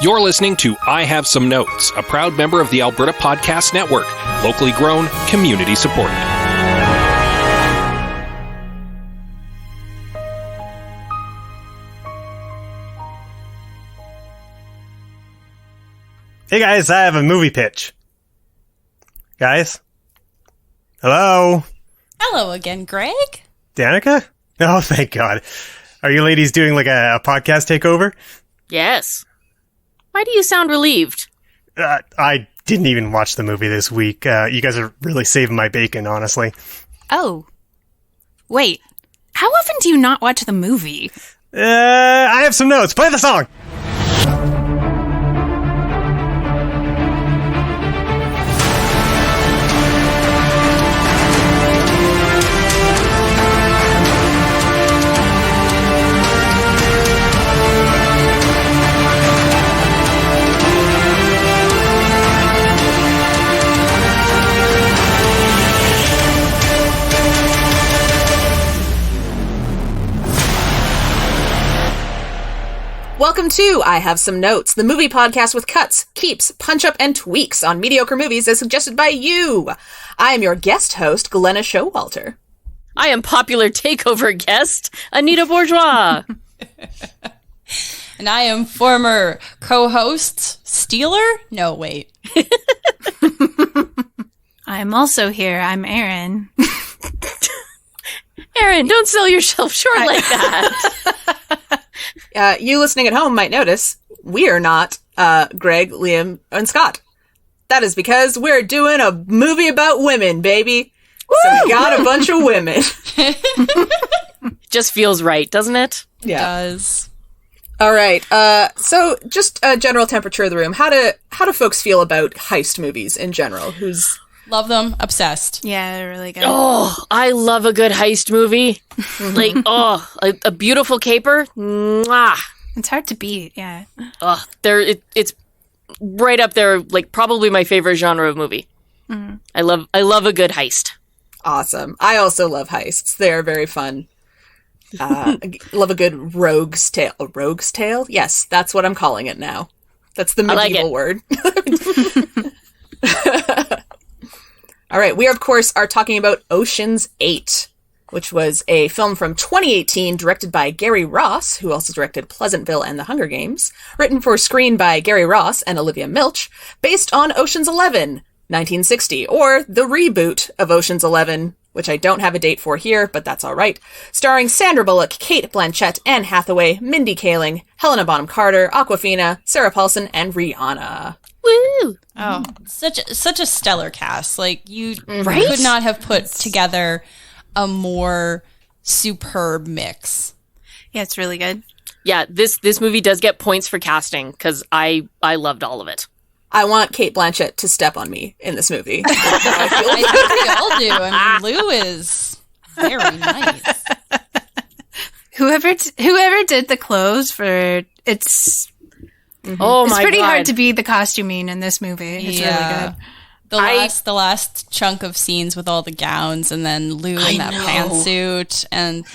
You're listening to I Have Some Notes, a proud member of the Alberta Podcast Network, locally grown, community supported. Hey guys, I have a movie pitch. Guys? Hello? Hello again, Greg. Danica? Oh, thank God. Are you ladies doing like a podcast takeover? Yes. Why do you sound relieved? I didn't even watch the movie this week. You guys are really saving my bacon, honestly. Oh. Wait. How often do you not watch the movie? I have some notes. Play the song! Welcome to I Have Some Notes, the movie podcast with cuts, keeps, punch-up, and tweaks on mediocre movies as suggested by you. I am your guest host, Glenna Schowalter. I am popular takeover guest, Anita Bourgeois. And I am former co-host, Steeler? No, wait. I'm also here. I'm Erin. Erin, don't sell yourself short like that. You listening at home might notice we are not Greg, Liam, and Scott. That is because we're doing a movie about women, baby. Woo! So we got a bunch of women. Just feels right, doesn't it? Yeah. It does. All right. So just a general temperature of the room. How do folks feel about heist movies in general? Love them. Obsessed. Yeah, they're really good. Oh, I love a good heist movie. Like, a beautiful caper. Mwah. It's hard to beat, yeah. It's right up there, like probably my favorite genre of movie. Mm. I love a good heist. Awesome. I also love heists. They are very fun. Love a good rogue's tale. A rogue's tale? Yes, that's what I'm calling it now. That's the medieval word. All right, we, of course, are talking about Ocean's 8, which was a film from 2018 directed by Gary Ross, who also directed Pleasantville and The Hunger Games, written for screen by Gary Ross and Olivia Milch, based on Ocean's 11, 1960, or the reboot of Ocean's 11, which I don't have a date for here, but that's all right, starring Sandra Bullock, Cate Blanchett, Anne Hathaway, Mindy Kaling, Helena Bonham Carter, Awkwafina, Sarah Paulson, and Rihanna. Woo! Oh, such a stellar cast. Like, you could not have put together a more superb mix. Yeah, it's really good. Yeah, this movie does get points for casting, because I loved all of it. I want Cate Blanchett to step on me in this movie. I think we all do. I mean, Lou is very nice. Whoever did the clothes for it's... Mm-hmm. Oh my God. It's pretty hard to be the costuming in this movie. It's really good. The last chunk of scenes with all the gowns and then Lou in that pantsuit and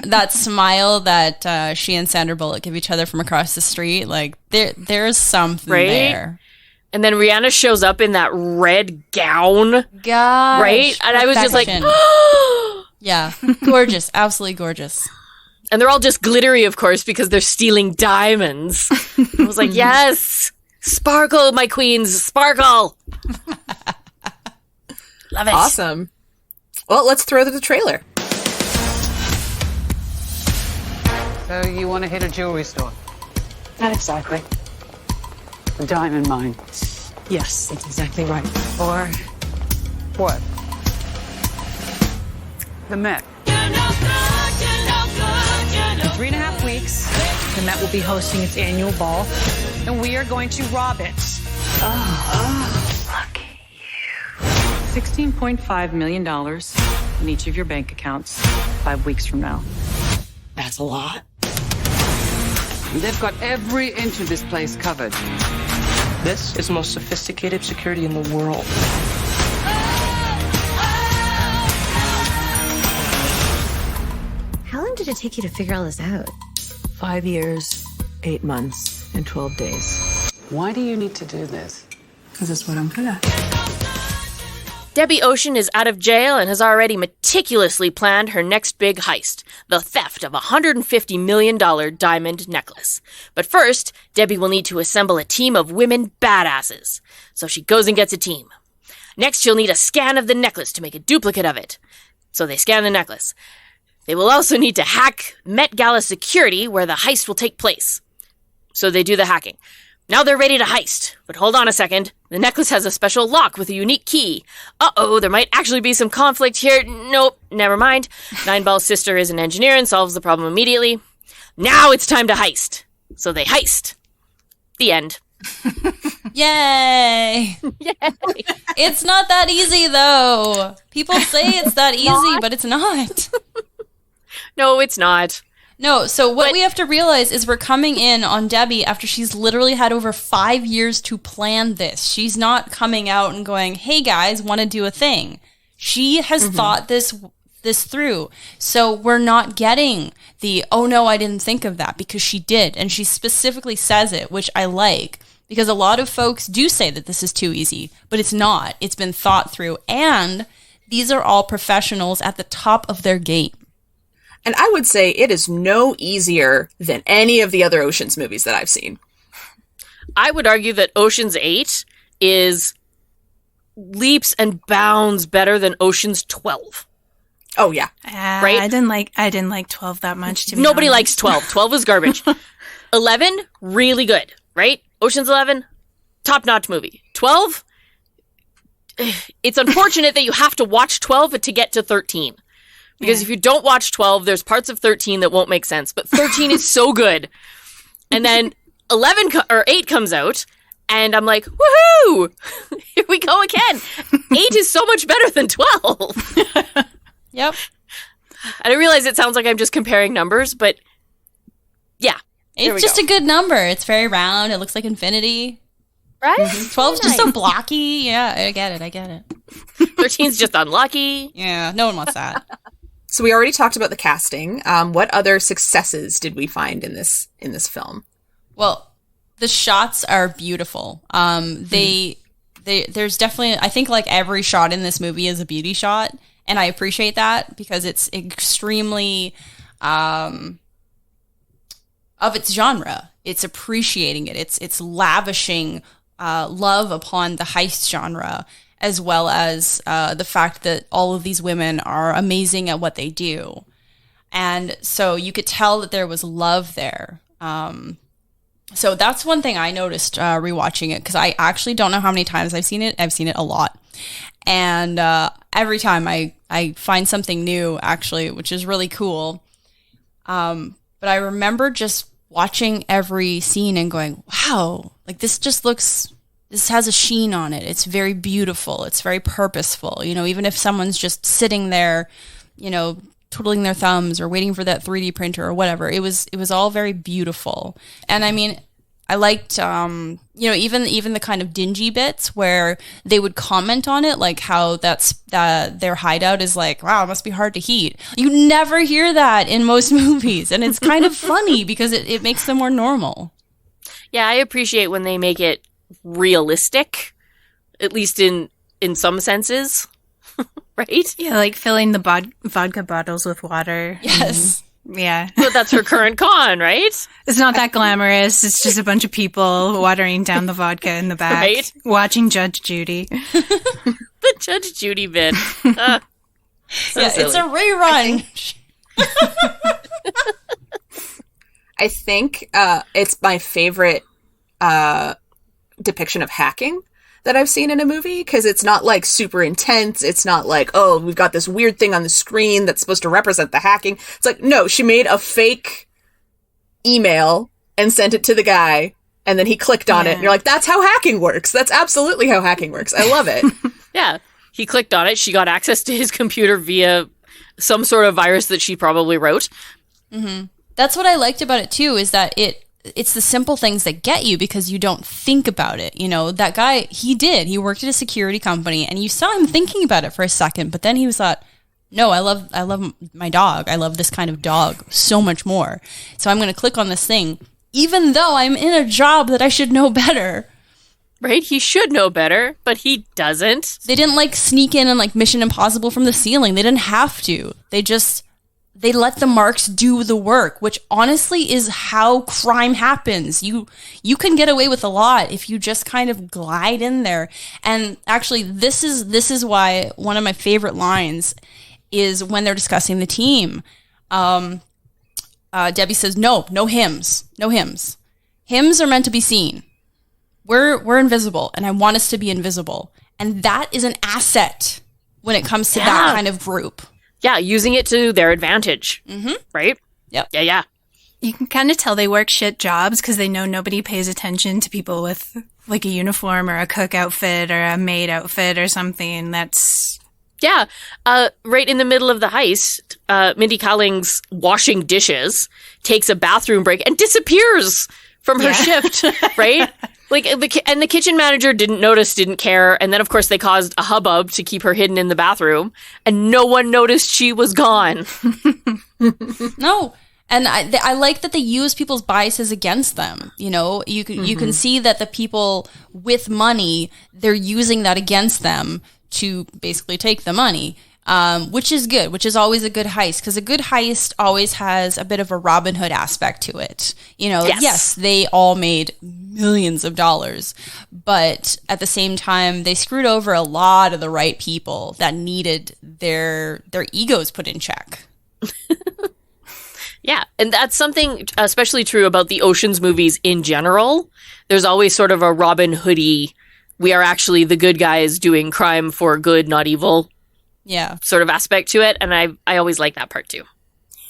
that smile that she and Sandra Bullock give each other from across the street. Like, there's something there. And then Rihanna shows up in that red gown. Gosh. Right? And I was just like, yeah. Gorgeous. Absolutely gorgeous. And they're all just glittery, of course, because they're stealing diamonds. I was like, yes! Sparkle, my queens! Sparkle! Love it. Awesome. Well, let's throw to the trailer. So you want to hit a jewelry store? Not exactly. A diamond mine. Yes, that's exactly right. Or what? The Met. In 3.5 weeks, the Met will be hosting its annual ball, and we are going to rob it. Lucky you. $16.5 million in each of your bank accounts 5 weeks from now. That's a lot. They've got every inch of this place covered. This is the most sophisticated security in the world. How long did it take you to figure all this out? 5 years, 8 months, and 12 days. Why do you need to do this? Because it's what I'm good at. Debbie Ocean is out of jail and has already meticulously planned her next big heist, the theft of a $150 million diamond necklace. But first, Debbie will need to assemble a team of women badasses. So she goes and gets a team. Next, she'll need a scan of the necklace to make a duplicate of it. So they scan the necklace. They will also need to hack Met Gala security where the heist will take place. So they do the hacking. Now they're ready to heist. But hold on a second. The necklace has a special lock with a unique key. Uh-oh, there might actually be some conflict here. Nope, never mind. Nineball's sister is an engineer and solves the problem immediately. Now it's time to heist. So they heist. The end. Yay! Yay! It's not that easy, though. People say it's that easy, but it's not. No, it's not. No, so what we have to realize is we're coming in on Debbie after she's literally had over 5 years to plan this. She's not coming out and going, hey guys, want to do a thing. She has thought this through. So we're not getting the, oh no, I didn't think of that, because she did. And she specifically says it, which I like, because a lot of folks do say that this is too easy, but it's not. It's been thought through. And these are all professionals at the top of their game. And I would say it is no easier than any of the other Ocean's movies that I've seen. I would argue that Ocean's 8 is leaps and bounds better than Ocean's 12. Oh yeah. Right? I didn't like 12 that much, to be Nobody honest. likes 12. 12 is garbage. 11, really good, right? Ocean's 11, top-notch movie. 12, it's unfortunate that you have to watch 12 to get to 13. Because if you don't watch 12, there's parts of 13 that won't make sense. But 13 is so good. And then 8 comes out, and I'm like, woohoo! Here we go again. 8 is so much better than 12. Yep. I realize it sounds like I'm just comparing numbers, but yeah. It's just a good number. It's very round. It looks like infinity. Right? 12's just so blocky. Yeah, I get it. 13's just unlucky. Yeah, no one wants that. So we already talked about the casting. What other successes did we find in this film? Well, the shots are beautiful. There's definitely, I think like every shot in this movie is a beauty shot, and I appreciate that because it's extremely of its genre. It's appreciating it. It's lavishing love upon the heist genre, as well as the fact that all of these women are amazing at what they do. And so you could tell that there was love there. So that's one thing I noticed rewatching it, because I actually don't know how many times I've seen it. I've seen it a lot. And every time I find something new, actually, which is really cool. But I remember just watching every scene and going, wow, like this has a sheen on it. It's very beautiful. It's very purposeful. You know, even if someone's just sitting there, you know, twiddling their thumbs or waiting for that 3D printer or whatever, it was all very beautiful. And I mean, I liked, you know, even the kind of dingy bits where they would comment on it, like how their hideout is like, wow, it must be hard to heat. You never hear that in most movies. And it's kind of funny because it makes them more normal. Yeah, I appreciate when they make it realistic, at least in some senses. Right? Yeah, like filling the vodka bottles with water. Yes. Yeah. But that's her current con, right? It's not that glamorous. It's just a bunch of people watering down the vodka in the back, Right? watching Judge Judy. The Judge Judy bit. So yeah, silly. it's a rerun. I think it's my favorite depiction of hacking that I've seen in a movie, because it's not like super intense. It's not like, oh, we've got this weird thing on the screen that's supposed to represent the hacking. It's like, no, she made a fake email and sent it to the guy, and then he clicked on it, and you're like, that's how hacking works. That's absolutely how hacking works. I love it. Yeah. He clicked on it. She got access to his computer via some sort of virus that she probably wrote. Mm-hmm. That's what I liked about it too, is that it's the simple things that get you because you don't think about it. You know, that guy, he worked at a security company, and you saw him thinking about it for a second, but then he was thought, no, I love my dog. I love this kind of dog so much more. So I'm going to click on this thing. even though I'm in a job that I should know better. Right? He should know better, but he doesn't. They didn't like sneak in and like Mission Impossible from the ceiling. They didn't have to. They let the marks do the work, which honestly is how crime happens. You can get away with a lot if you just kind of glide in there. And actually, this is why one of my favorite lines is when they're discussing the team. Debbie says, no hymns. Hymns are meant to be seen. We're invisible, and I want us to be invisible. And that is an asset when it comes to that kind of group. Yeah, using it to their advantage. Mm-hmm. Right? Yep. Yeah. You can kind of tell they work shit jobs because they know nobody pays attention to people with like a uniform or a cook outfit or a maid outfit or something. That's... Yeah. Right in the middle of the heist, Mindy Kaling's washing dishes, takes a bathroom break, and disappears from her shift, right? Like, the kitchen manager didn't notice, didn't care, and then, of course, they caused a hubbub to keep her hidden in the bathroom, and no one noticed she was gone. No. And I like that they use people's biases against them. You know, you can see that the people with money, they're using that against them to basically take the money, which is good, which is always a good heist, because a good heist always has a bit of a Robin Hood aspect to it. You know, yes, they all made millions of dollars, but at the same time, they screwed over a lot of the right people that needed their egos put in check. Yeah, and that's something especially true about the Ocean's movies in general. There's always sort of a Robin Hood-y, we are actually the good guys doing crime for good, not evil, sort of aspect to it, and I always like that part too.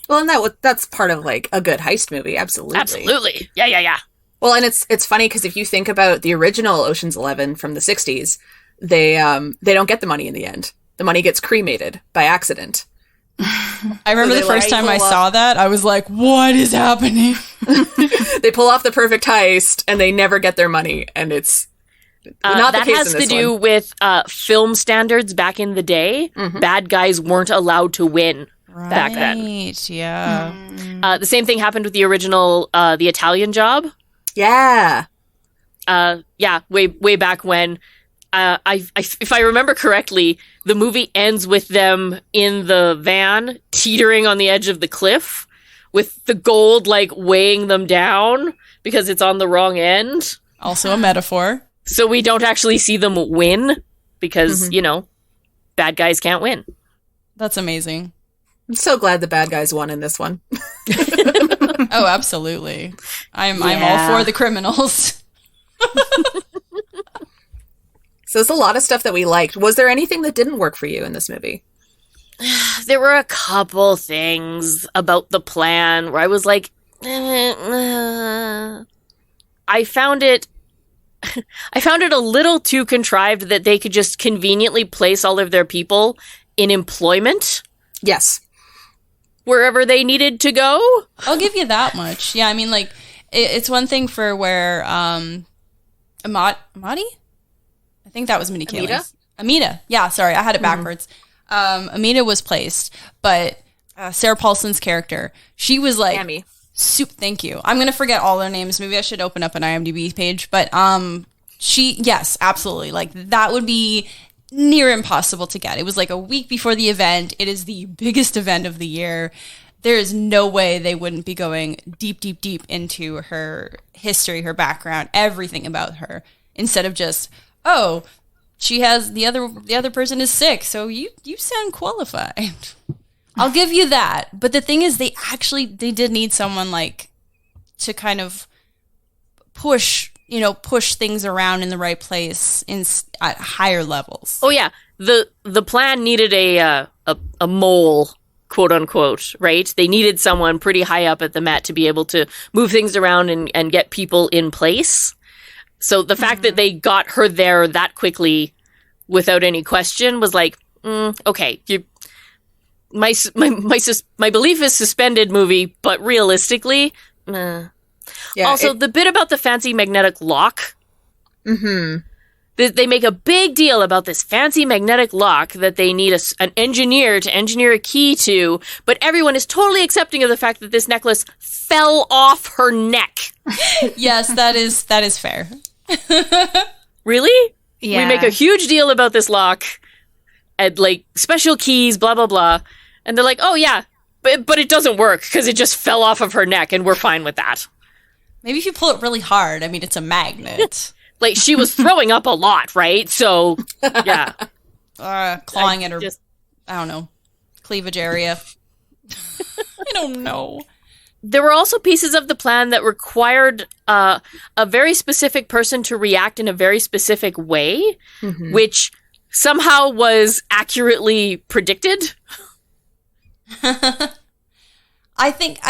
Well, and that's part of like a good heist movie, absolutely. Yeah. Well, and it's funny because if you think about the original Ocean's 11 from the 60s, they don't get the money in the end. The money gets cremated by accident. I remember the first time I saw that, I was like, what is happening? They pull off the perfect heist and they never get their money, and it's not the case in this one. That has to do with film standards back in the day. Mm-hmm. Bad guys weren't allowed to win back then. Yeah. The same thing happened with the original The Italian Job. Yeah. Way back when. If I remember correctly, the movie ends with them in the van teetering on the edge of the cliff with the gold like weighing them down because it's on the wrong end. Also a metaphor. So we don't actually see them win because, bad guys can't win. That's amazing. I'm so glad the bad guys won in this one. Oh, absolutely. I'm all for the criminals. So there's a lot of stuff that we liked. Was there anything that didn't work for you in this movie? There were a couple things about the plan where I was like, I found it a little too contrived that they could just conveniently place all of their people in employment. Yes. Wherever they needed to go. I'll give you that much. Yeah, I mean, like, it's one thing for where Amati? I think that was Mindy Kaling's. Amita. Yeah, sorry, I had it backwards. Amita was placed, but Sarah Paulson's character, she was like... Amy. Thank you. I'm going to forget all their names. Maybe I should open up an IMDb page. But yes, absolutely. Like, that would be near impossible to get. It was like a week before the event. It is the biggest event of the year. There is no way they wouldn't be going deep, deep, deep into her history, her background, everything about her, instead of just... oh, she has the other person is sick, so you sound qualified. I'll give you that. But the thing is, they did need someone like to kind of push things around in the right place at higher levels. Oh yeah, the plan needed a mole, quote unquote, right? They needed someone pretty high up at the Met to be able to move things around and get people in place. So the fact that they got her there that quickly without any question was like, okay, my belief is suspended, movie, but realistically, Yeah, also, the bit about the fancy magnetic lock, They make a big deal about this fancy magnetic lock that they need an engineer to engineer a key to, but everyone is totally accepting of the fact that this necklace fell off her neck. Yes, that is fair. Really? Yeah. We make a huge deal about this lock and like special keys, blah, blah, blah. And they're like, oh yeah, but it doesn't work because it just fell off of her neck and we're fine with that. Maybe if you pull it really hard. I mean, it's a magnet. Like, she was throwing up a lot, right? So, yeah. Clawing at her, I don't know, cleavage area. I don't know. There were also pieces of the plan that required a very specific person to react in a very specific way, which somehow was accurately predicted. I think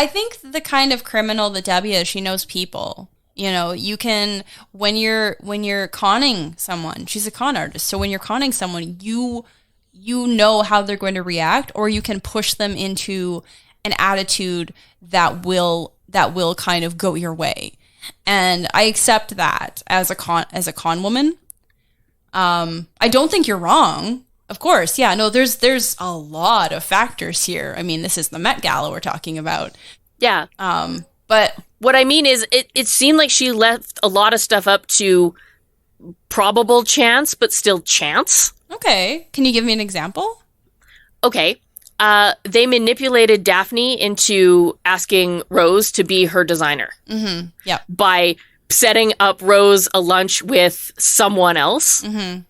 the kind of criminal that Debbie is, she knows people. You know, you can, when you're conning someone, she's a con artist. So when you're conning someone, you know how they're going to react, or you can push them into an attitude that will kind of go your way. And I accept that as a con woman. I don't think you're wrong. Of course. Yeah, no, there's a lot of factors here. I mean, this is the Met Gala we're talking about. Yeah. But what I mean is it seemed like she left a lot of stuff up to probable chance, but still chance. Okay. Can you give me an example? Okay. They manipulated Daphne into asking Rose to be her designer. Mm-hmm. Yeah. By setting up Rose a lunch with someone else. Mm-hmm.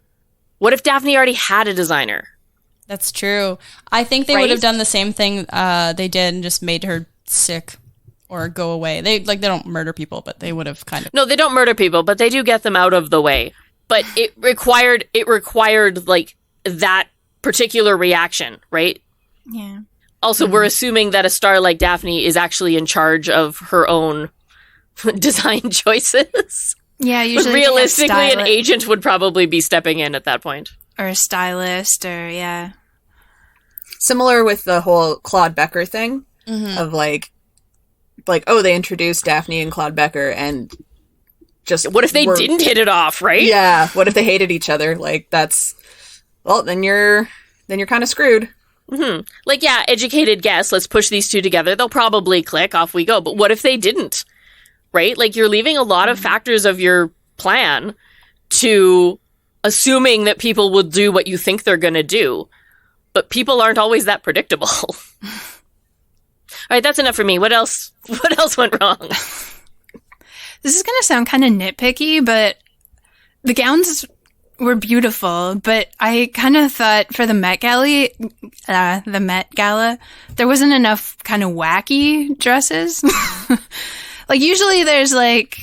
What if Daphne already had a designer? That's true. I think they would have done the same thing they did and just made her sick or go away. They don't murder people, but they would have kind of. No, they don't murder people, but they do get them out of the way. But it required like that particular reaction, right? Yeah. Also, we're assuming that a star like Daphne is actually in charge of her own design choices. Yeah, usually realistically, an agent would probably be stepping in at that point. Or a stylist, or yeah. Similar with the whole Claude Becker thing of like, oh, they introduced Daphne and Claude Becker, and just what if they didn't hit it off, right? Yeah. What if they hated each other? Like then you're kind of screwed. Mm-hmm. Like, yeah, educated guess. Let's push these two together. They'll probably click. Off we go. But what if they didn't? Right? Like, you're leaving a lot of factors of your plan to assuming that people will do what you think they're going to do. But people aren't always that predictable. All right, that's enough for me. What else went wrong? This is going to sound kind of nitpicky, but the gowns were beautiful, but I kind of thought for the Met Gala, there wasn't enough kind of wacky dresses. Like, usually there's like,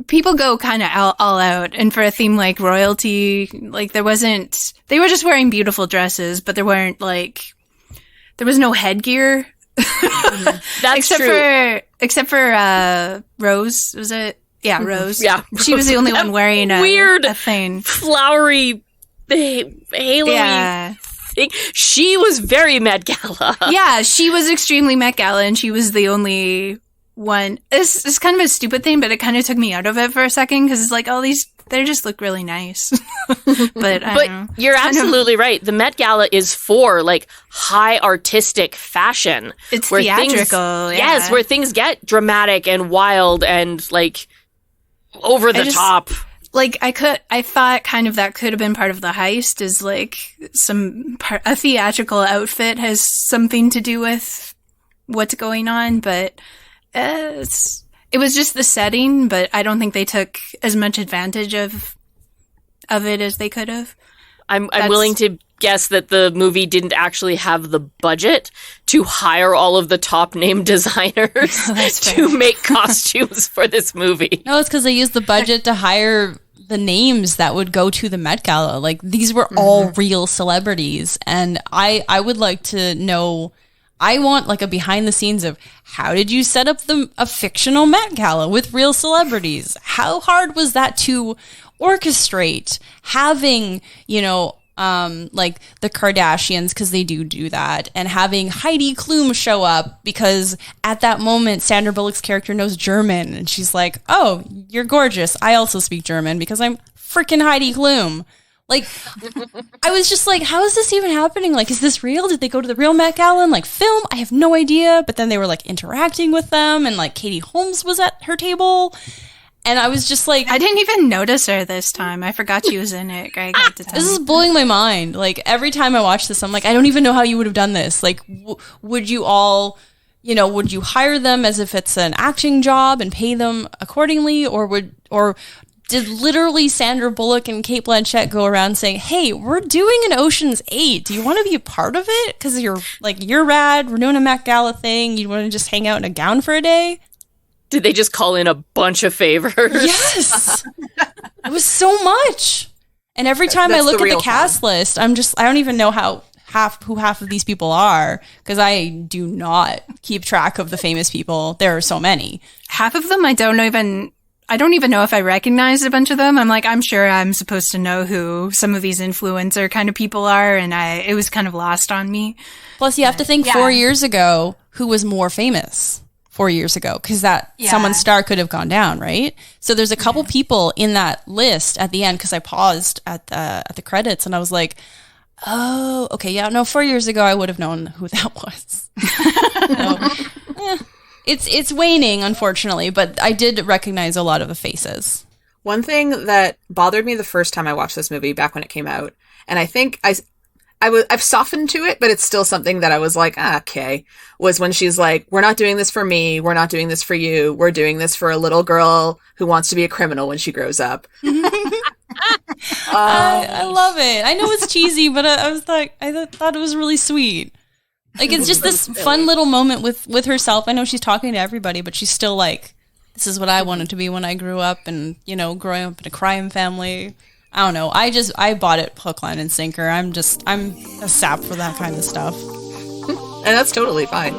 people go kind of all out, and for a theme like royalty, like they were just wearing beautiful dresses, but there was no headgear. That's true. Except for Rose, was it? Yeah, Rose. Yeah, she was the only one wearing a weird, a thing. Flowery, halo-y thing. She was very Met Gala. Yeah, she was extremely Met Gala, and she was the only one. It's kind of a stupid thing, but it kind of took me out of it for a second, because it's like, all these, they just look really nice. But you're absolutely right. The Met Gala is for like high artistic fashion. It's theatrical. Yes, where things get dramatic and wild and like over the top. Like, I thought kind of that could have been part of the heist, is like a theatrical outfit has something to do with what's going on, but it was just the setting, but I don't think they took as much advantage of it as they could have. I'm willing to guess that the movie didn't actually have the budget to hire all of the top name designers to make costumes for this movie. No, it's because they used the budget to hire the names that would go to the Met Gala. Like, these were all real celebrities, and I would like to know. I want like a behind the scenes of how did you set up a fictional Met Gala with real celebrities? How hard was that to orchestrate? Having, like the Kardashians, because they do that, and having Heidi Klum show up because at that moment Sandra Bullock's character knows German, and she's like, "Oh, you're gorgeous. I also speak German because I'm freaking Heidi Klum." Like, I was just like, how is this even happening? Like, is this real? Did they go to the real Met Gala and like film? I have no idea. But then they were like interacting with them, and like Katie Holmes was at her table. And I was just like, I didn't even notice her this time. I forgot she was in it. Greg had to tell this me. is blowing my mind. Like, every time I watch this, I'm like, I don't even know how you would have done this. Like, would you all, would you hire them as if it's an acting job and pay them accordingly? Or did literally Sandra Bullock and Cate Blanchett go around saying, "Hey, we're doing an Ocean's 8. Do you want to be a part of it? Because you're rad. We're doing a Met Gala thing. You want to just hang out in a gown for a day?" Did they just call in a bunch of favors? Yes. It was so much. And every time I look at the cast list, I don't even know who half of these people are, because I do not keep track of the famous people. There are so many. Half of them I don't even know if I recognized a bunch of them. I'm like, I'm sure I'm supposed to know who some of these influencer kind of people are, and it was kind of lost on me. Plus, you have to think 4 years ago, who was more famous 4 years ago? Because someone's star could have gone down, right? So there's a couple people in that list at the end, because I paused at the credits, and I was like, oh, okay, yeah, no, 4 years ago, I would have known who that was. It's waning, unfortunately, but I did recognize a lot of the faces. One thing that bothered me the first time I watched this movie back when it came out, and I think I've softened to it, but it's still something that I was like, okay, was when she's like, "We're not doing this for me. We're not doing this for you. We're doing this for a little girl who wants to be a criminal when she grows up." I love it. I know it's cheesy, but I thought it was really sweet. Like, it's just this fun little moment with herself. I know she's talking to everybody, but she's still like, this is what I wanted to be when I grew up, and, growing up in a crime family. I don't know. I bought it hook, line, and sinker. I'm a sap for that kind of stuff. And that's totally fine.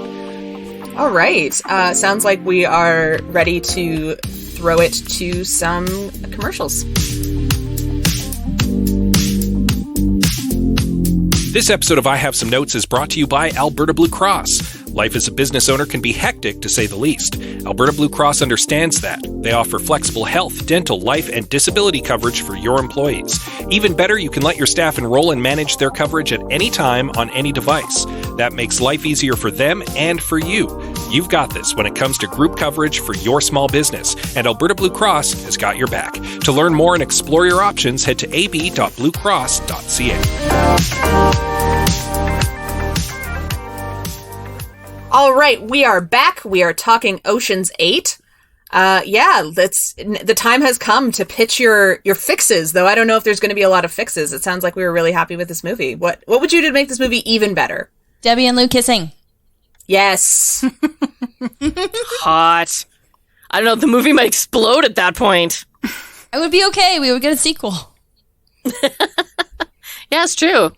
All right. Sounds like we are ready to throw it to some commercials. This episode of I Have Some Notes is brought to you by Alberta Blue Cross. Life as a business owner can be hectic, to say the least. Alberta Blue Cross understands that. They offer flexible health, dental, life, and disability coverage for your employees. Even better, you can let your staff enroll and manage their coverage at any time on any device. That makes life easier for them and for you. You've got this when it comes to group coverage for your small business, and Alberta Blue Cross has got your back. To learn more and explore your options, head to ab.bluecross.ca. All right, we are back. We are talking Ocean's 8. The time has come to pitch your fixes, though I don't know if there's going to be a lot of fixes. It sounds like we were really happy with this movie. What would you do to make this movie even better? Debbie and Lou kissing. Yes. Hot. I don't know, the movie might explode at that point. I would be okay. We would get a sequel. Yeah, it's true.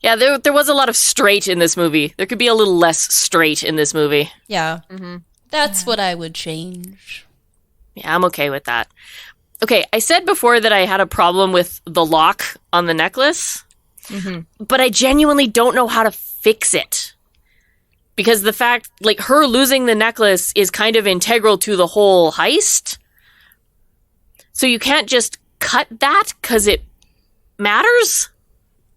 Yeah, there was a lot of straight in this movie. There could be a little less straight in this movie. Yeah. Mm-hmm. That's what I would change. Yeah, I'm okay with that. Okay, I said before that I had a problem with the lock on the necklace, but I genuinely don't know how to fix it. Because the fact, like, her losing the necklace is kind of integral to the whole heist. So you can't just cut that because it matters?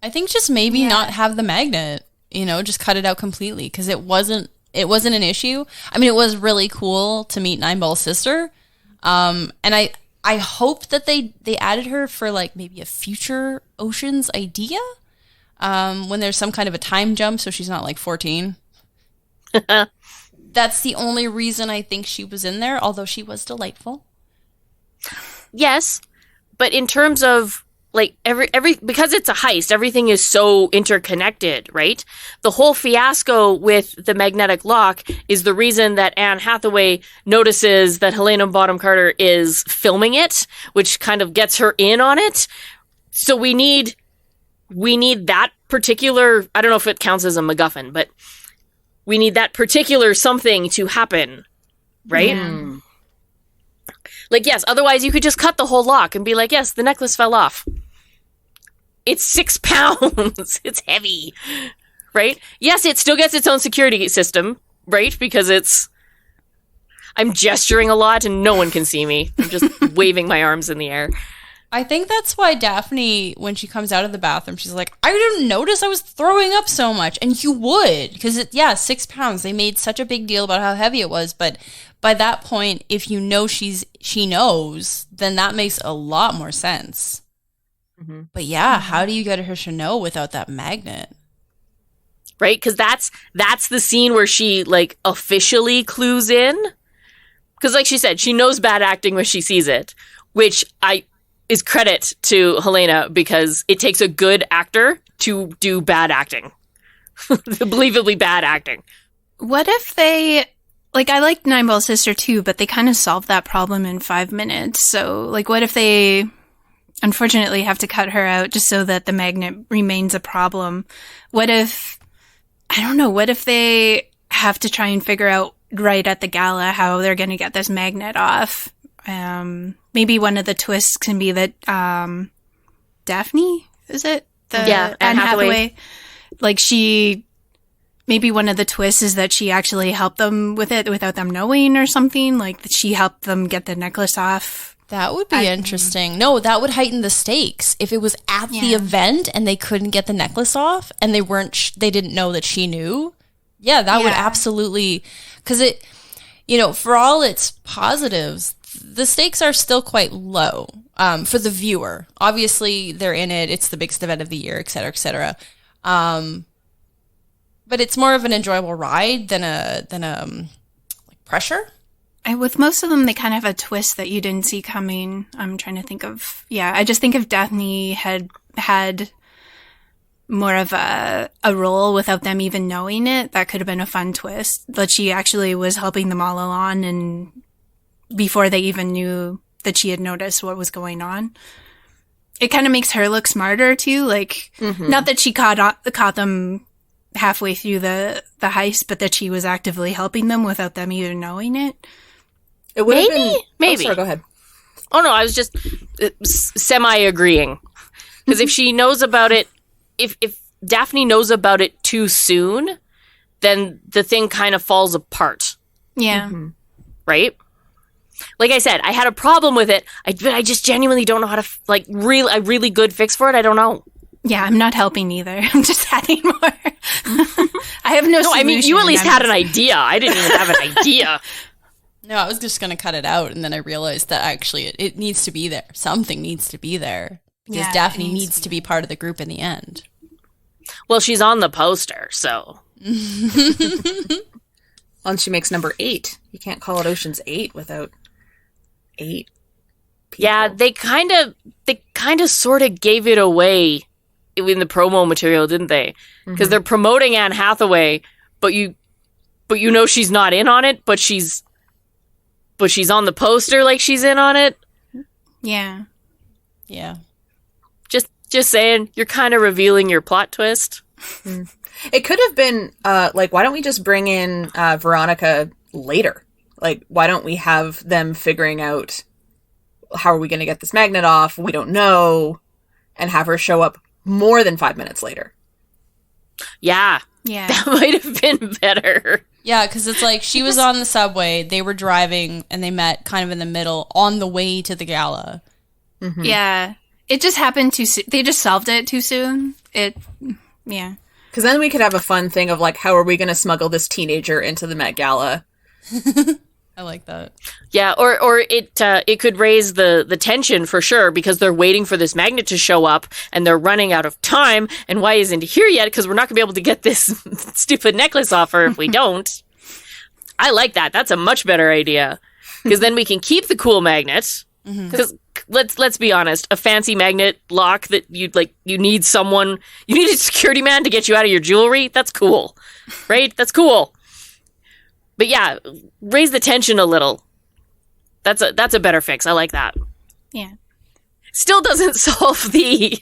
I think just maybe not have the magnet, just cut it out completely, because it wasn't an issue. I mean, it was really cool to meet Nineball's sister. And I hope that they added her for like maybe a future Ocean's idea. When there's some kind of a time jump, so she's not like 14. That's the only reason I think she was in there, although she was delightful. Yes, but in terms of like every because it's a heist, everything is so interconnected, right? The whole fiasco with the magnetic lock is the reason that Anne Hathaway notices that Helena Bonham Carter is filming it, which kind of gets her in on it. So we need that particular, I don't know if it counts as a MacGuffin, but we need that particular something to happen, right? Yeah. Like, yes, otherwise you could just cut the whole lock and be like, yes, the necklace fell off. It's 6 pounds. It's heavy, right? Yes, it still gets its own security system, right? Because I'm gesturing a lot and no one can see me. I'm just waving my arms in the air. I think that's why Daphne, when she comes out of the bathroom, she's like, I didn't notice I was throwing up so much. And you would, because 6 pounds. They made such a big deal about how heavy it was. But by that point, if you know she knows, then that makes a lot more sense. Mm-hmm. But yeah, how do you get her to know without that magnet? Right? Because that's the scene where she, like, officially clues in. Because, like she said, she knows bad acting when she sees it, which is credit to Helena, because it takes a good actor to do bad acting. Believably bad acting. What if they, like, I like Nine Ball Sister too, but they kind of solved that problem in 5 minutes. So, like, what if they unfortunately have to cut her out just so that the magnet remains a problem? What if they have to try and figure out right at the gala how they're going to get this magnet off? Maybe one of the twists can be that Daphne, is it? Anne Hathaway. Like, maybe one of the twists is that she actually helped them with it without them knowing or something. Like, that she helped them get the necklace off. That would be interesting. No, that would heighten the stakes. If it was at the event and they couldn't get the necklace off and they they didn't know that she knew. Yeah, that would absolutely, because it, for all its positives, the stakes are still quite low for the viewer. Obviously, they're in it. It's the biggest event of the year, et cetera, et cetera. But it's more of an enjoyable ride than like pressure. With most of them, they kind of have a twist that you didn't see coming. I'm trying to think of, I just think if Daphne had more of a role without them even knowing it, that could have been a fun twist. But she actually was helping them all along, and before they even knew that she had noticed what was going on. It kind of makes her look smarter too. Like, not that she caught them halfway through the heist, but that she was actively helping them without them even knowing it. It would have been... Maybe. Oh, sorry, go ahead. Oh, no, I was just semi-agreeing. Because if she knows about it, if Daphne knows about it too soon, then the thing kind of falls apart. Yeah. Right? Like I said, I had a problem with it. I just genuinely don't know how to, a really good fix for it. I don't know. Yeah, I'm not helping either. I'm just adding more. I have no solution. I mean, you at least had an idea. I didn't even have an idea. No, I was just going to cut it out, and then I realized that actually it needs to be there. Something needs to be there, because Daphne needs to be part of the group in the end. Well, she's on the poster, so. And she makes number 8. You can't call it Ocean's 8 without 8 people. Yeah, they kind of sort of gave it away in the promo material, didn't they? Because they're promoting Anne Hathaway, but you know she's not in on it, but she's on the poster like she's in on it. Yeah. Yeah. Just saying, you're kind of revealing your plot twist. It could have been, why don't we just bring in Veronica later? Like, why don't we have them figuring out how are we going to get this magnet off? We don't know. And have her show up more than 5 minutes later. Yeah. That might have been better. Yeah, because it's like she was on the subway, they were driving, and they met kind of in the middle on the way to the gala. Yeah. It just happened too soon. They just solved it too soon. Because then we could have a fun thing of, like, how are we going to smuggle this teenager into the Met Gala? I like that. Yeah, or it could raise the tension for sure, because they're waiting for this magnet to show up and they're running out of time. And why isn't it here yet? Because we're not going to be able to get this stupid necklace off her if we don't. I like that. That's a much better idea, because then we can keep the cool magnet. Because let's be honest, a fancy magnet lock that you need a security man to get you out of your jewelry. That's cool, right? That's cool. But yeah, raise the tension a little. That's a better fix. I like that. Yeah. Still doesn't solve the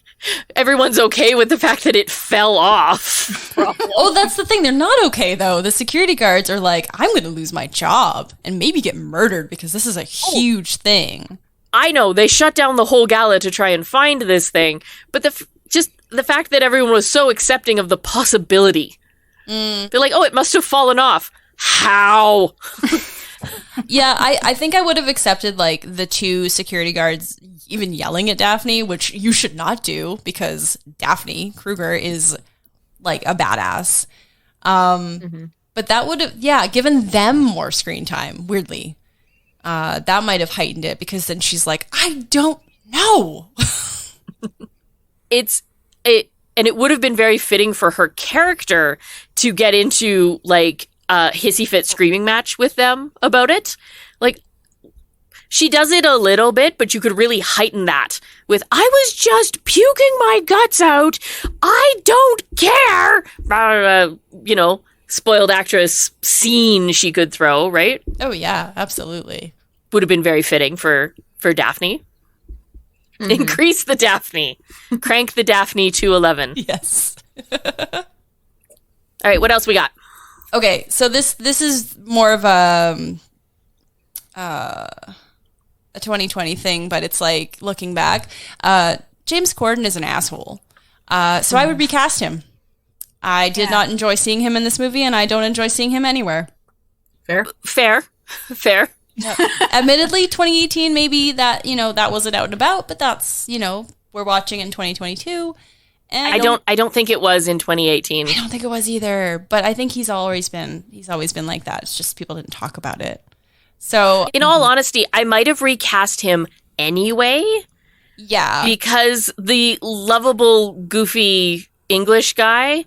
everyone's okay with the fact that it fell off problem. Oh, that's the thing. They're not okay, though. The security guards are like, I'm going to lose my job and maybe get murdered because this is a huge thing. I know. They shut down the whole gala to try and find this thing. But just the fact that everyone was so accepting of the possibility. They're like, oh, it must have fallen off. How? Yeah, I think I would have accepted like the two security guards even yelling at Daphne, which you should not do because Daphne Kruger is like a badass. But that would have, given them more screen time, weirdly. That might have heightened it because then she's like, I don't know. And it would have been very fitting for her character to get into like a hissy fit screaming match with them about it. Like, she does it a little bit, but you could really heighten that with, I was just puking my guts out. I don't care. Spoiled actress scene she could throw, right? Oh, yeah, absolutely. Would have been very fitting for Daphne. Mm-hmm. Increase the Daphne. Crank the Daphne to 11. Yes. All right, what else we got? Okay, so this is more of a 2020 thing, but it's like looking back. James Corden is an asshole. So I would recast him. I did not enjoy seeing him in this movie, and I don't enjoy seeing him anywhere. Fair. Admittedly, 2018, maybe that, that wasn't out and about, but that's, we're watching in 2022. And I don't think it was in 2018. I don't think it was either, but I think he's always been like that. It's just people didn't talk about it. So, in all honesty, I might have recast him anyway. Yeah. Because the lovable, goofy English guy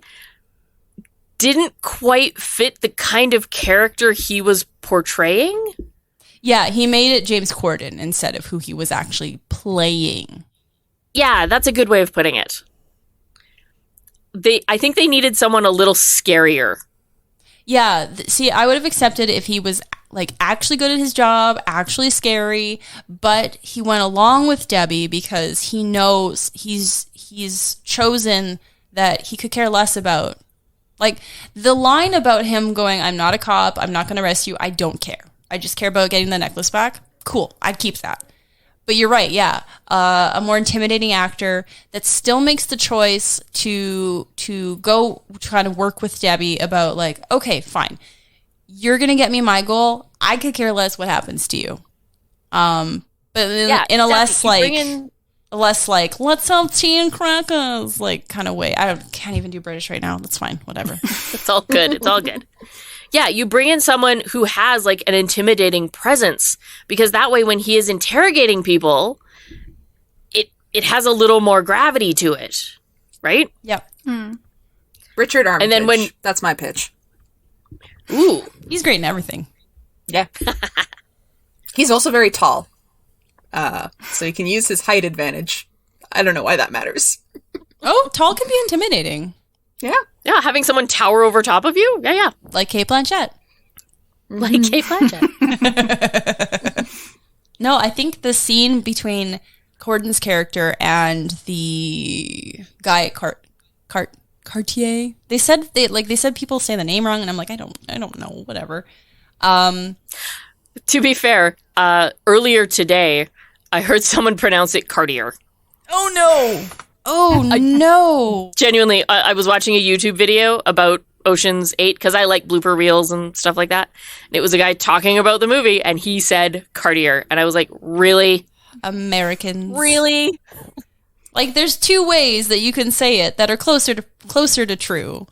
didn't quite fit the kind of character he was portraying. Yeah, he made it James Corden instead of who he was actually playing. Yeah, that's a good way of putting it. I think they needed someone a little scarier. Yeah, see, I would have accepted if he was like actually good at his job, actually scary, but he went along with Debbie because he knows he's chosen that he could care less about. Like, the line about him going, I'm not a cop, I'm not going to arrest you, I don't care. I just care about getting the necklace back. Cool, I'd keep that. But you're right, yeah. A more intimidating actor that still makes the choice to go try to work with Debbie about, like, okay, fine. You're going to get me my goal. I could care less what happens to you. But in a less like, let's have tea and crackers, like, kind of way. I can't even do British right now. That's fine. Whatever. It's all good. It's all good. Yeah, you bring in someone who has, like, an intimidating presence, because that way when he is interrogating people, it has a little more gravity to it, right? Yep. Richard Armitage. And then that's my pitch. Ooh. He's great in everything. Yeah. He's also very tall. So he can use his height advantage. I don't know why that matters. Oh, tall can be intimidating. Yeah. Yeah, having someone tower over top of you? Yeah. Like Cate Blanchett. Like Cate Blanchett. No, I think the scene between Corden's character and the guy at Cartier. They said people say the name wrong, and I'm like, I don't know, whatever. To be fair, earlier today, I heard someone pronounce it Cartier. Oh no! Oh no! Genuinely, I was watching a YouTube video about Ocean's 8 because I like blooper reels and stuff like that. And it was a guy talking about the movie, and he said Cartier, and I was like, really? Americans, really? Like, there's two ways that you can say it that are closer to true,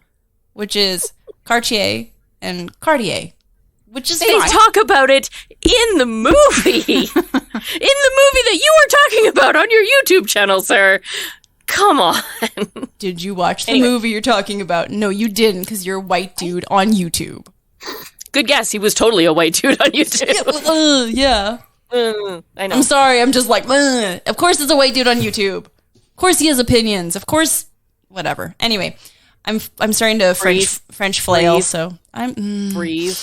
which is Cartier and Cartier, which is they fine. talk about it in the movie, in the movie that you are talking about on your YouTube channel, sir. Come on. Did you watch the movie you're talking about? No, you didn't, because you're a white dude on YouTube. Good guess. He was totally a white dude on YouTube. Yeah. I know. I'm sorry. I'm just like, of course it's a white dude on YouTube. Of course he has opinions. Of course, whatever. Anyway, I'm starting to French flail, Breathe. so I'm... Breathe.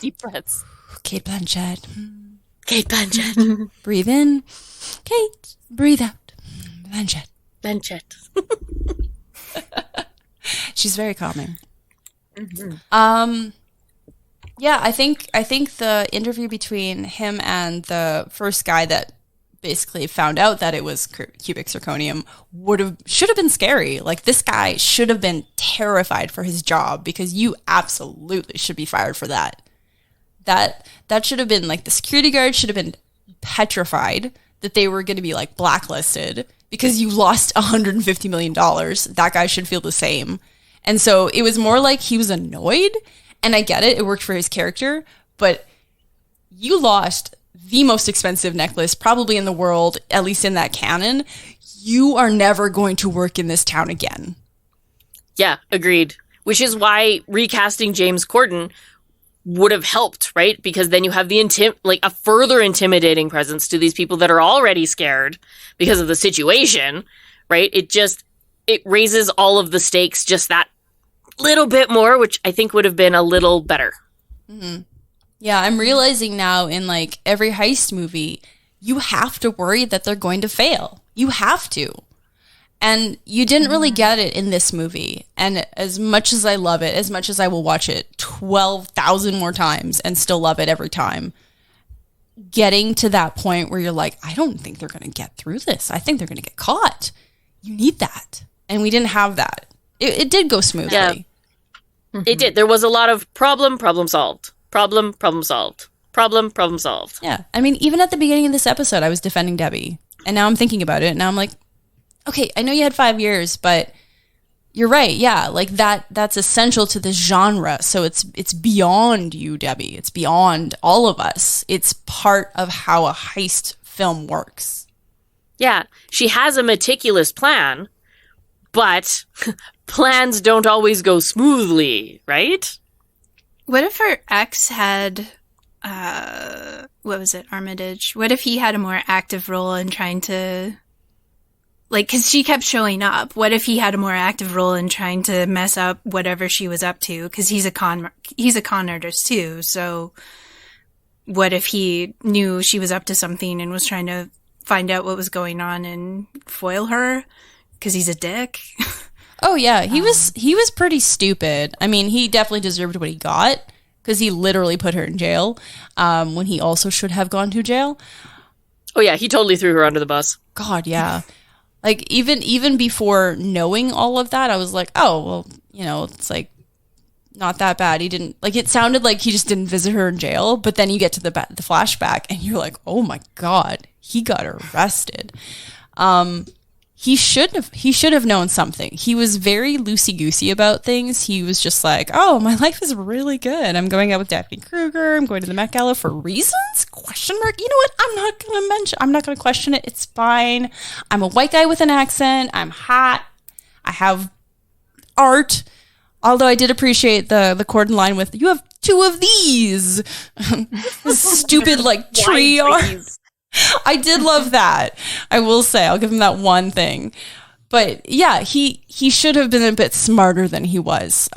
Deep breaths. Cate Blanchett. Cate Blanchett. Breathe in. Kate. Breathe out. Blanchett. She's very calming. Mm-hmm. Yeah, I think the interview between him and the first guy that basically found out that it was cubic zirconium should have been scary. Like, this guy should have been terrified for his job, because you absolutely should be fired for that. That should have been, like, the security guard should have been petrified that they were going to be, like, blacklisted because you lost $150 million. That guy should feel the same. And so it was more like he was annoyed, and I get it. It worked for his character, but you lost the most expensive necklace probably in the world, at least in that canon. You are never going to work in this town again. Yeah, agreed. Which is why recasting James Corden would have helped, right? Because then you have the a further intimidating presence to these people that are already scared because of the situation, right? It raises all of the stakes just that little bit more, which I think would have been a little better. Mm-hmm. Yeah, I'm realizing now in, like, every heist movie, you have to worry that they're going to fail. You have to. And you didn't really get it in this movie. And as much as I love it, as much as I will watch it 12,000 more times and still love it every time, getting to that point where you're like, I don't think they're going to get through this. I think they're going to get caught. You need that. And we didn't have that. It did go smoothly. Yeah. Mm-hmm. It did. There was a lot of problem solved. Problem solved. Problem solved. Yeah. I mean, even at the beginning of this episode, I was defending Debbie. And now I'm thinking about it. And now I'm like, okay, I know you had 5 years, but you're right. Yeah. Like, that's essential to this genre. So it's beyond you, Debbie. It's beyond all of us. It's part of how a heist film works. Yeah. She has a meticulous plan, but plans don't always go smoothly, right? What if her ex had, what was it, Armitage? What if he had a more active role in trying to, like, because she kept showing up. What if he had a more active role in trying to mess up whatever she was up to? Because he's a con artist too. So what if he knew she was up to something and was trying to find out what was going on and foil her? Because he's a dick. Oh yeah, he was pretty stupid. I mean, he definitely deserved what he got, because he literally put her in jail when he also should have gone to jail. Oh yeah, he totally threw her under the bus. God, yeah. Like, even before knowing all of that, I was like, oh, well, you know, it's like not that bad. He didn't, like, it sounded like he just didn't visit her in jail, but then you get to the flashback and you're like, oh my God, he got arrested. He should have known something. He was very loosey-goosey about things. He was just like, oh, my life is really good. I'm going out with Daphne Kruger. I'm going to the Met Gala for reasons? Question mark. You know what? I'm not going to question it. It's fine. I'm a white guy with an accent. I'm hot. I have art. Although I did appreciate the Corden line with, you have 2 of these. Stupid, like, tree art. I did love that. I will say, I'll give him that one thing. But yeah, he should have been a bit smarter than he was.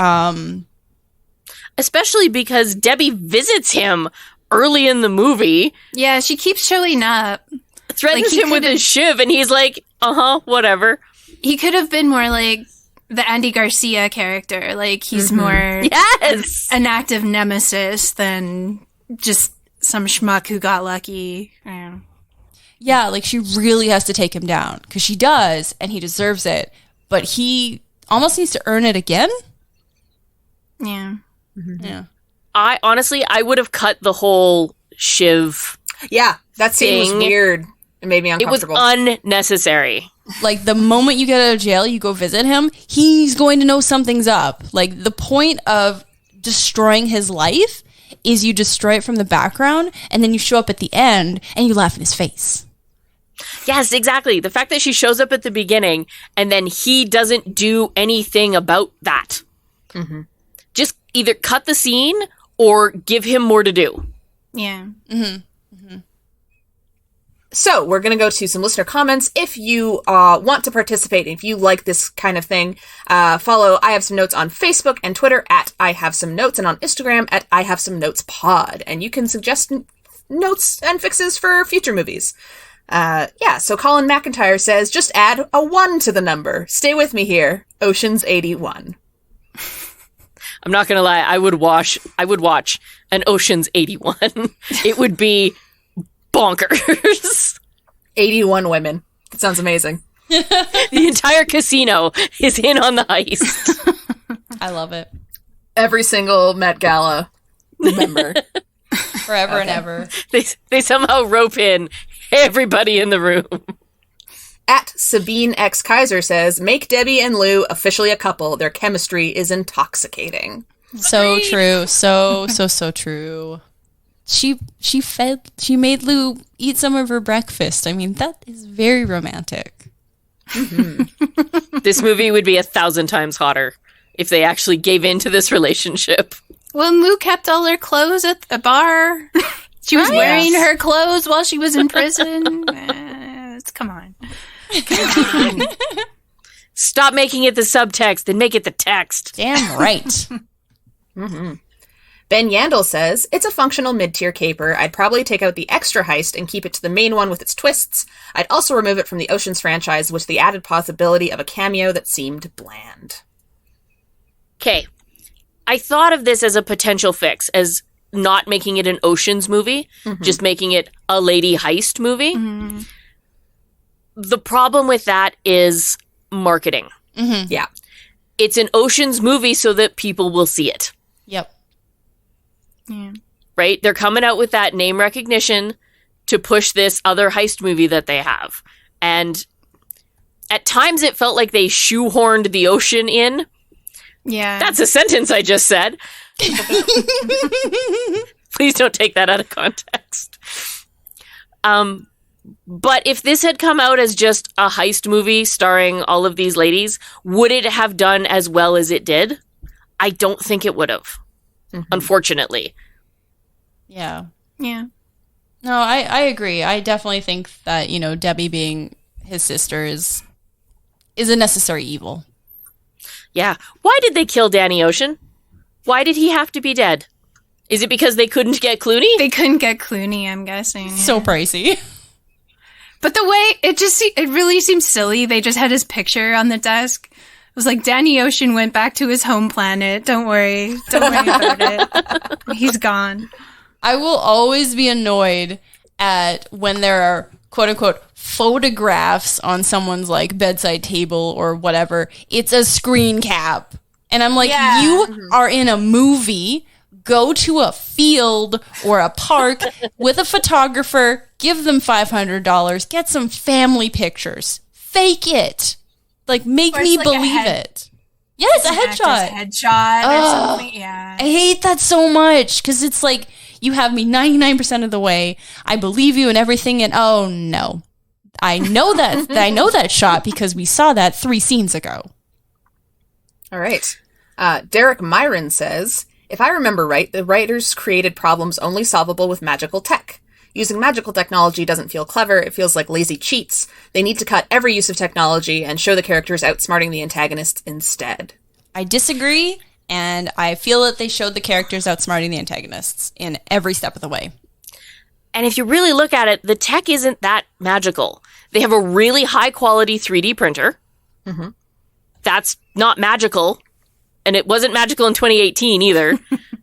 Especially because Debbie visits him early in the movie. Yeah, she keeps showing up. Threatens him with his shiv, and he's like, whatever. He could have been more like the Andy Garcia character. Like, he's more an active nemesis than just some schmuck who got lucky. Yeah, like, she really has to take him down, because she does, and he deserves it. But he almost needs to earn it again. Yeah. Mm-hmm. Yeah. I would have cut the whole shiv. Yeah, that scene was weird. It made me uncomfortable. It was unnecessary. Like, the moment you get out of jail, you go visit him, he's going to know something's up. Like, the point of destroying his life is you destroy it from the background, and then you show up at the end, and you laugh in his face. Yes, exactly. The fact that she shows up at the beginning, and then he doesn't do anything about that. Mm-hmm. Just either cut the scene, or give him more to do. Yeah. Mm-hmm. Mm-hmm. So we're going to go to some listener comments. If you want to participate, if you like this kind of thing, follow I Have Some Notes on Facebook and Twitter at I Have Some Notes, and on Instagram at I Have Some Notes Pod. And you can suggest notes and fixes for future movies. So Colin McIntyre says, just add a 1 to the number. Stay with me here. Ocean's 81. I'm not going to lie. I would watch an Ocean's 81. It would be bonkers. 81 women. That sounds amazing. The entire casino is in on the heist. I love it. Every single Met Gala member. Forever and ever. They somehow rope in everybody in the room. At Sabine X Kaiser says, make Debbie and Lou officially a couple. Their chemistry is intoxicating. So true. So true. She made Lou eat some of her breakfast. I mean, that is very romantic. Mm-hmm. This movie would be 1,000 times hotter if they actually gave in to this relationship. Well, Lou kept all her clothes at the bar. She was wearing her clothes while she was in prison. Come on. Stop making it the subtext and make it the text. Damn right. Mm-hmm. Ben Yandel says, it's a functional mid-tier caper. I'd probably take out the extra heist and keep it to the main one with its twists. I'd also remove it from the Oceans franchise with the added possibility of a cameo that seemed bland. Okay. I thought of this as a potential fix, as not making it an Oceans movie, just making it a lady heist movie. Mm-hmm. The problem with that is marketing. Mm-hmm. Yeah. It's an Oceans movie so that people will see it. Yep. Yeah. Right? They're coming out with that name recognition to push this other heist movie that they have. And at times it felt like they shoehorned the ocean in. Yeah. That's a sentence I just said. Please don't take that out of context. But if this had come out as just a heist movie starring all of these ladies, would it have done as well as it did? I don't think it would have, unfortunately. Yeah. Yeah. No, I agree. I definitely think that, Debbie being his sister is a necessary evil. Yeah. Why did they kill Danny Ocean? Why did he have to be dead? Is it because they couldn't get Clooney? They couldn't get Clooney, I'm guessing. Yeah. So pricey. But the way it really seems silly. They just had his picture on the desk. It was like, Danny Ocean went back to his home planet. Don't worry about it. He's gone. I will always be annoyed at when there are quote unquote photographs on someone's like bedside table or whatever. It's a screen cap. And I'm like, you are in a movie. Go to a field or a park with a photographer, give them $500, get some family pictures, fake it. Like, make me believe it. Yes, a headshot. Headshot or something, yeah. I hate that so much because it's like, you have me 99% of the way. I believe you and everything, and oh no. I know that I know that shot because we saw that 3 scenes ago. All right. Derek Myron says, if I remember right, the writers created problems only solvable with magical tech. Using magical technology doesn't feel clever, it feels like lazy cheats. They need to cut every use of technology and show the characters outsmarting the antagonists instead. I disagree, and I feel that they showed the characters outsmarting the antagonists in every step of the way. And if you really look at it, the tech isn't that magical. They have a really high-quality 3D printer. Mm-hmm. That's not magical. And it wasn't magical in 2018 either.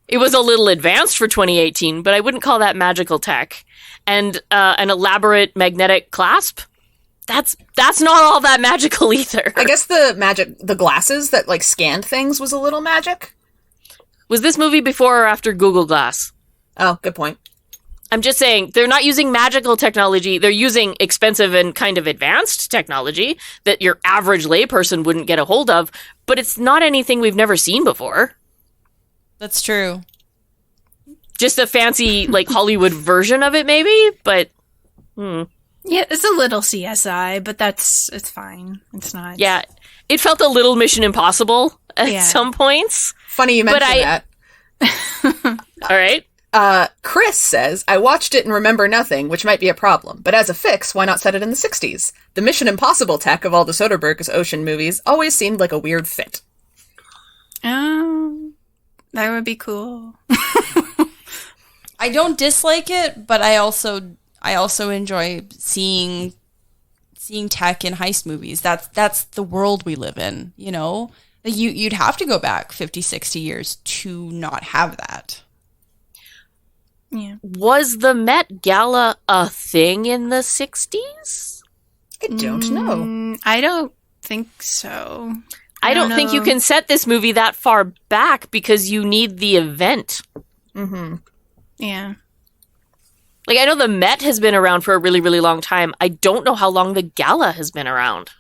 It was a little advanced for 2018, but I wouldn't call that magical tech. And an elaborate magnetic clasp, that's not all that magical either. I guess the glasses that like scanned things was a little magic. Was this movie before or after Google Glass? Oh, good point. I'm just saying, they're not using magical technology. They're using expensive and kind of advanced technology that your average layperson wouldn't get a hold of, but it's not anything we've never seen before. That's true. Just a fancy, like, Hollywood version of it, maybe, but... Yeah, it's a little CSI, but it's fine. It's not... Yeah, it felt a little Mission Impossible at some points. Funny you mentioned that. All right. Chris says, I watched it and remember nothing, which might be a problem. But as a fix, why not set it in the 60s? The Mission Impossible tech of all the Soderbergh's ocean movies always seemed like a weird fit. Oh, that would be cool. I don't dislike it, but I also enjoy seeing tech in heist movies. That's the world we live in, you know? You'd have to go back 50, 60 years to not have that. Yeah. Was the Met Gala a thing in the 60s? I don't know. I don't think so. I don't think you can set this movie that far back because you need the event. Mm-hmm. Yeah. Like, I know the Met has been around for a really, really long time. I don't know how long the gala has been around.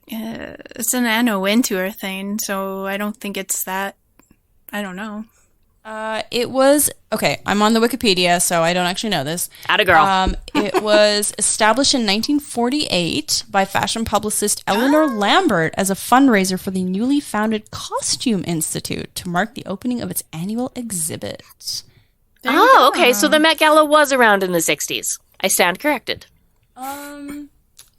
It's an Anna Wintour thing, so I don't think it's that. I don't know. It was, okay, I'm on the Wikipedia, so I don't actually know this. Atta girl. It was established in 1948 by fashion publicist Eleanor Lambert as a fundraiser for the newly founded Costume Institute to mark the opening of its annual exhibit. Oh, okay, so the Met Gala was around in the 60s. I stand corrected. I'm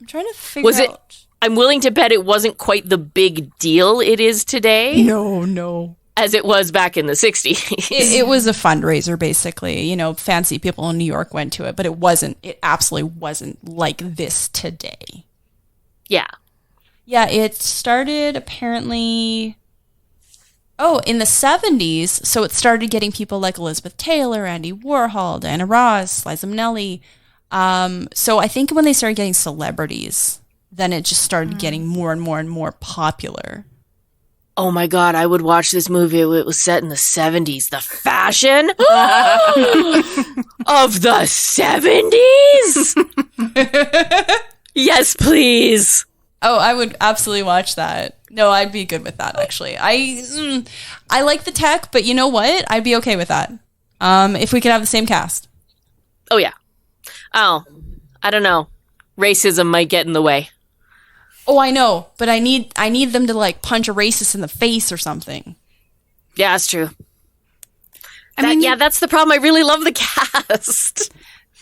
trying to figure out. I'm willing to bet it wasn't quite the big deal it is today. No. As it was back in the 60s. It was a fundraiser, basically. You know, fancy people in New York went to it, but it absolutely wasn't like this today. Yeah. Yeah, it started apparently, in the 70s. So it started getting people like Elizabeth Taylor, Andy Warhol, Diana Ross, Liza Minnelli. So I think when they started getting celebrities, then it just started getting more and more and more popular. Oh my God, I would watch this movie. It was set in the 70s. The fashion of the 70s? Yes, please. Oh, I would absolutely watch that. No, I'd be good with that, actually. I like the tech, but you know what? I'd be okay with that. If we could have the same cast. Oh, yeah. Oh, I don't know. Racism might get in the way. Oh, I know, but I need them to like punch a racist in the face or something. Yeah, that's true. That's the problem. I really love the cast.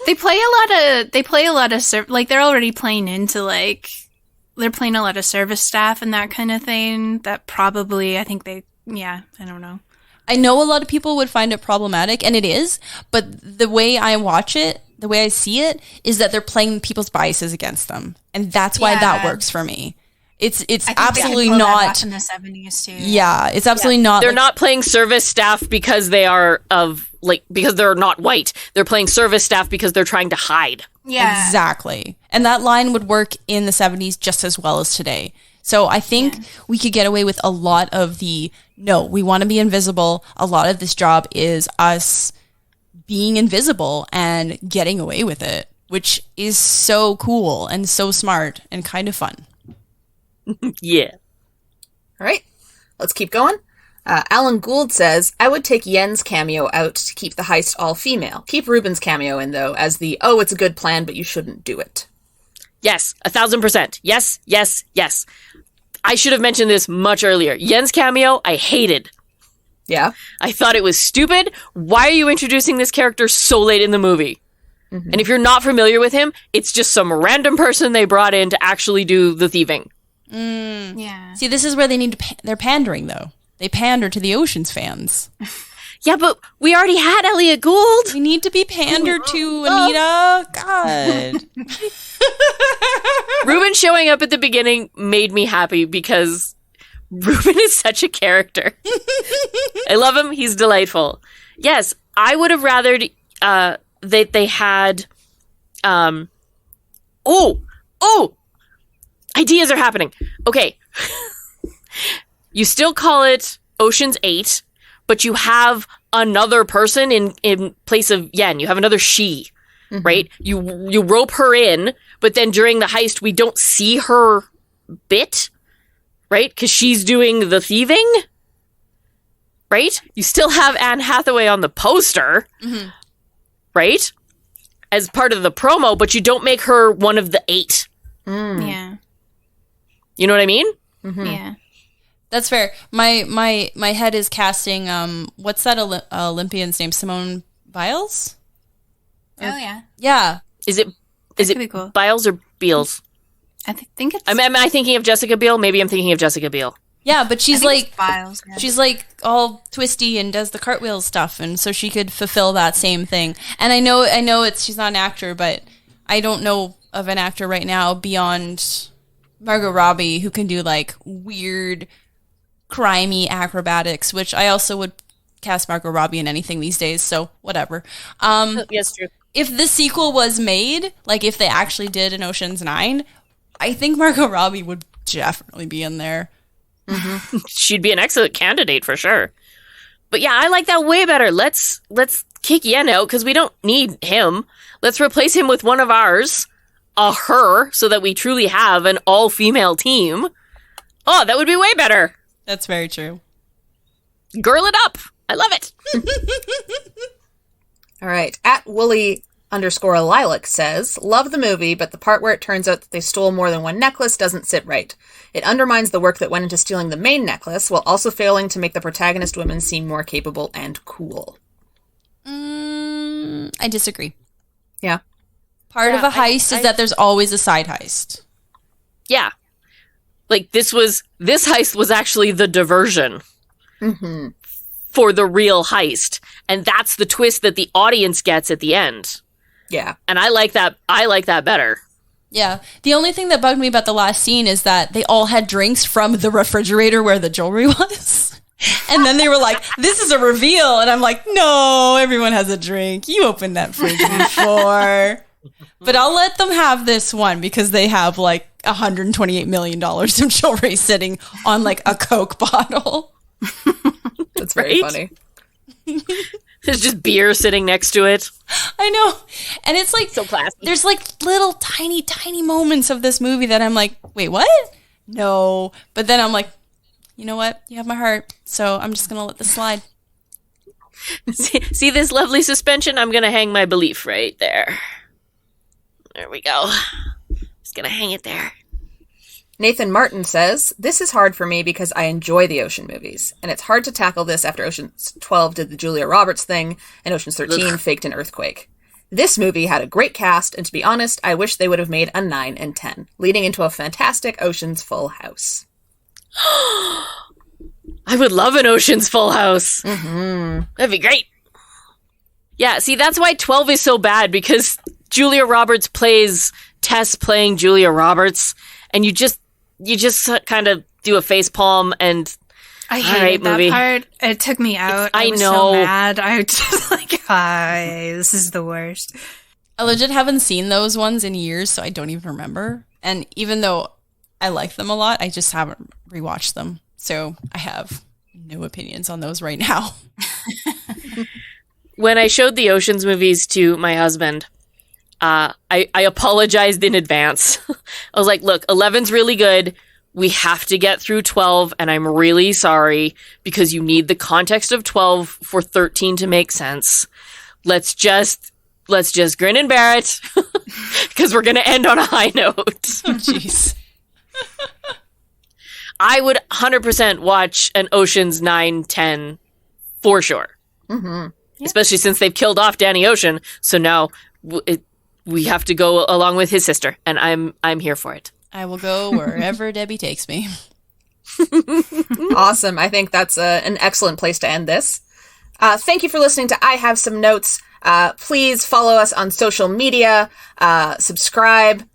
They play a lot of like they're already playing into like they're playing a lot of service staff and that kind of thing. That probably I don't know. I know a lot of people would find it problematic, and it is, but the way I watch it, the way I see it, is that they're playing people's biases against them. And that's why that works for me. It's absolutely not in the 70s too. Yeah, it's absolutely not. They're not playing service staff because they are because they're not white. They're playing service staff because they're trying to hide. Yeah. Exactly. And that line would work in the 70s just as well as today. So I think we could get away with a lot of we want to be invisible. A lot of this job is us being invisible and getting away with it, which is so cool and so smart and kind of fun. Yeah. All right, let's keep going. Alan Gould says, I would take Yen's cameo out to keep the heist all female. Keep Ruben's cameo in, though, as it's a good plan, but you shouldn't do it. Yes, 1,000%. Yes, yes, yes. I should have mentioned this much earlier. Yen's cameo, I hated. Yeah? I thought it was stupid. Why are you introducing this character so late in the movie? Mm-hmm. And if you're not familiar with him, it's just some random person they brought in to actually do the thieving. Yeah. See, this is where they need to they're pandering, though. They pander to the Oceans fans. Yeah, but we already had Elliot Gould. We need to be pandered to, Anita. God. Ruben showing up at the beginning made me happy because Ruben is such a character. I love him. He's delightful. Yes, I would have rathered that they had... Ideas are happening. Okay. You still call it Ocean's 8, but you have another person in place of Yen. You have another she, right? You rope her in, but then during the heist, we don't see her bit, right? Because she's doing the thieving, right? You still have Anne Hathaway on the poster, right? As part of the promo, but you don't make her one of the 8. Yeah. You know what I mean? Yeah. That's fair. My head is casting, what's that Olympian's name? Simone Biles? Oh, yeah. Yeah. Is it cool. Biles or Beals? I think it's... Am I thinking of Jessica Biel? Maybe I'm thinking of Jessica Biel. Yeah, but she's like... Biles, yeah. She's like all twisty and does the cartwheel stuff, and so she could fulfill that same thing. And I know she's not an actor, but I don't know of an actor right now beyond Margot Robbie who can do like weird, crimey acrobatics, which I also would cast Margot Robbie in anything these days, so whatever. Yes, true. If the sequel was made, like if they actually did an Ocean's 9, I think Margot Robbie would definitely be in there. Mm-hmm. She'd be an excellent candidate for sure. But yeah, I like that way better. Let's kick Yen out because we don't need him. Let's replace him with one of ours, a her, so that we truly have an all-female team. Oh, that would be way better. That's very true. Girl it up. I love it. All right. At Wooly_Lilac says, love the movie, but the part where it turns out that they stole more than one necklace doesn't sit right. It undermines the work that went into stealing the main necklace, while also failing to make the protagonist women seem more capable and cool. I disagree. Yeah. Part of a heist is that there's always a side heist. Yeah. Like, this heist was actually the diversion for the real heist. And that's the twist that the audience gets at the end. Yeah. And I like that better. Yeah. The only thing that bugged me about the last scene is that they all had drinks from the refrigerator where the jewelry was. And then they were like, this is a reveal. And I'm like, no, everyone has a drink. You opened that fridge before. But I'll let them have this one because they have like $128 million of jewelry sitting on like a Coke bottle. That's very funny. There's just beer sitting next to it. I know. And it's like, so classy. There's like little tiny, tiny moments of this movie that I'm like, wait, what? No. But then I'm like, you know what? You have my heart. So I'm just going to let this slide. See this lovely suspension? I'm going to hang my belief right there. There we go. Just going to hang it there. Nathan Martin says, this is hard for me because I enjoy the Ocean movies, and it's hard to tackle this after Ocean's 12 did the Julia Roberts thing, and Ocean's 13 faked an earthquake. This movie had a great cast, and to be honest, I wish they would have made a 9 and 10, leading into a fantastic Ocean's Full House. I would love an Ocean's Full House. Mm-hmm. That'd be great. Yeah, see, that's why 12 is so bad, because Julia Roberts plays Tess playing Julia Roberts, and you just kind of do a facepalm and I hated that part. It took me out. I was so mad. I was just like, hi, this is the worst. I legit haven't seen those ones in years, so I don't even remember. And even though I like them a lot, I just haven't rewatched them. So I have no opinions on those right now. When I showed the Oceans movies to my husband, I apologized in advance. I was like, look, 11's really good. We have to get through 12, and I'm really sorry because you need the context of 12 for 13 to make sense. Let's just grin and bear it because we're going to end on a high note. Oh, jeez. I would 100% watch an Ocean's 9, 10 for sure. Mm-hmm. Yep. Especially since they've killed off Danny Ocean. So now we have to go along with his sister, and I'm here for it. I will go wherever Debbie takes me. Awesome. I think that's an excellent place to end this. Thank you for listening to I Have Some Notes. Please follow us on social media, subscribe,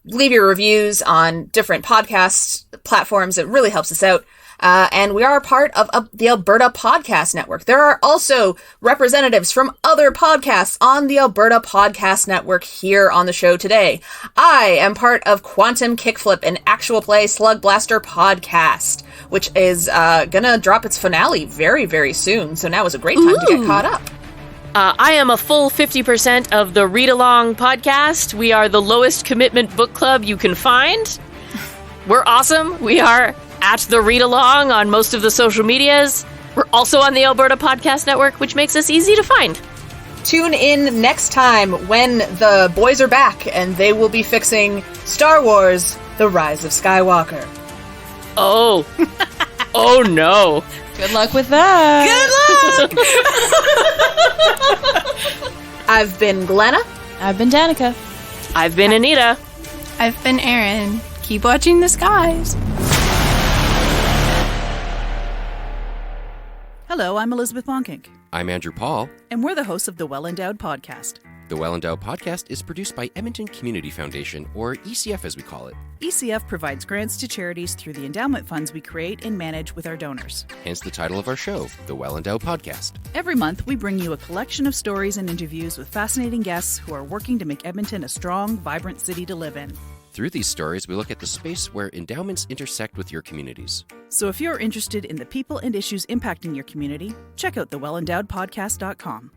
leave your reviews on different podcast platforms. It really helps us out. And we are a part of the Alberta Podcast Network. There are also representatives from other podcasts on the Alberta Podcast Network here on the show today. I am part of Quantum Kickflip, an actual play Slug Blaster podcast, which is gonna drop its finale very, very soon. So now is a great time to get caught up. I am a full 50% of the Read Along podcast. We are the lowest commitment book club you can find. We're awesome. We are at the Read Along on most of the social medias. We're also on the Alberta Podcast Network, which makes us easy to find. Tune in next time when the boys are back and they will be fixing Star Wars: The Rise of Skywalker. Oh. Oh no. Good luck with that. Good luck! I've been Glenna. I've been Danica. I've been Anita. I've been Erin. Keep watching the skies. Hello, I'm Elizabeth Bonkink. I'm Andrew Paul. And we're the hosts of the Well Endowed Podcast. The Well Endowed Podcast is produced by Edmonton Community Foundation, or ECF as we call it. ECF provides grants to charities through the endowment funds we create and manage with our donors. Hence the title of our show, The Well Endowed Podcast. Every month, we bring you a collection of stories and interviews with fascinating guests who are working to make Edmonton a strong, vibrant city to live in. Through these stories, we look at the space where endowments intersect with your communities. So if you're interested in the people and issues impacting your community, check out thewellendowedpodcast.com.